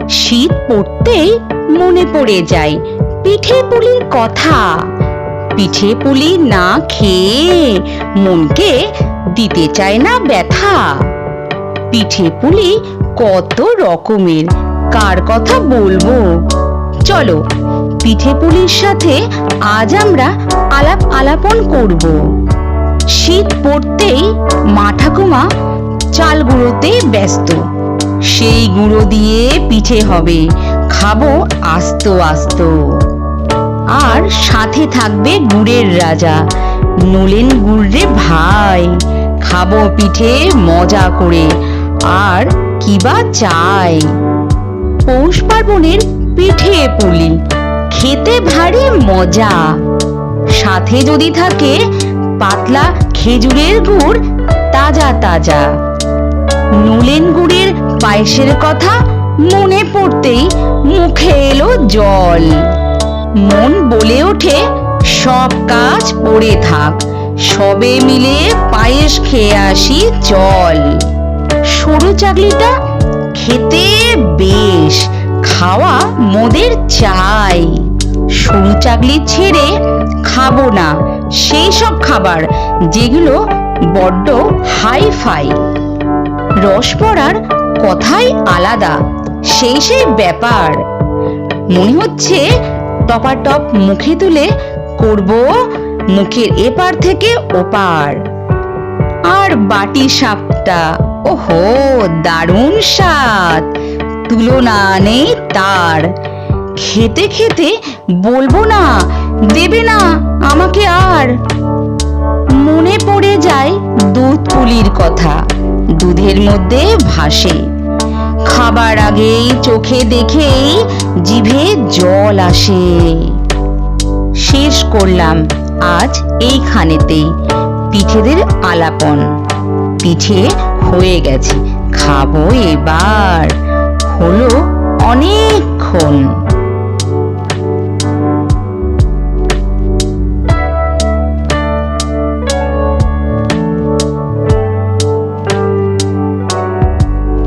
শীত পড়তেই মনে পড়ে যায় পিঠে পুলির কথা। পিঠে পুলি না খেয়ে মনকে দিতে চায় না ব্যথা। পিঠে পুলি কত রকমের, কার কথা বলবো। চলো পিঠে পুলির সাথে আজ আমরা আলাপ আলাপন করব। শীত পড়তেই মা ঠাকুমা চাল গুঁড়োতে ব্যস্ত। সেই গুঁড়ো দিয়ে পিঠে হবে, খাবো আস্ত আস্ত। আর সাথে থাকবে গুড়ের রাজা, নলেন গুড় রে ভাই। খাবো পিঠে মজা করে, আর কিবা চাই। পৌষ পার্বণের পিঠে পুলি খেতে ভারী মজা। সাথে যদি থাকে পাতলা খেজুরের গুড় তাজা তাজা। নলেন গুড়ের পায়েসের কথা মনে পড়তেই মুখে এলো জল। মন বলে ওঠে সব কাজ পড়ে থাক, সবে মিলে পায়েস খেয়ে আসি চল। সরু চাকলিটা খেতে বেশ, খাওয়া মোদের চাই। সরু চাকলি ছেড়ে খাবো না সেই সব খাবার যেগুলো বড্ড হাই ফাই। রস পড়ার কথাই আলাদা, সেই সেই ব্যাপার। মনে হচ্ছে টপাটপ মুখে তুলে করব মুখের এপার থেকে ওপার। আর বাটি সাপটা, ওহো দারুণ স্বাদ, তুলনা নেই তার। খেতে খেতে বলবো না, দেবে না আমাকে আর। মনে পড়ে যায় দুধ পুলির কথা, দুধের মধ্যে ভাসে। খাবার আগেই চোখে দেখেই জিভে জল আসে। শেষ করলাম আজ এইখানেতেই পিঠেদের আলাপন। পিঠে হয়ে গেছে, খাবো এবার। হলো অনেক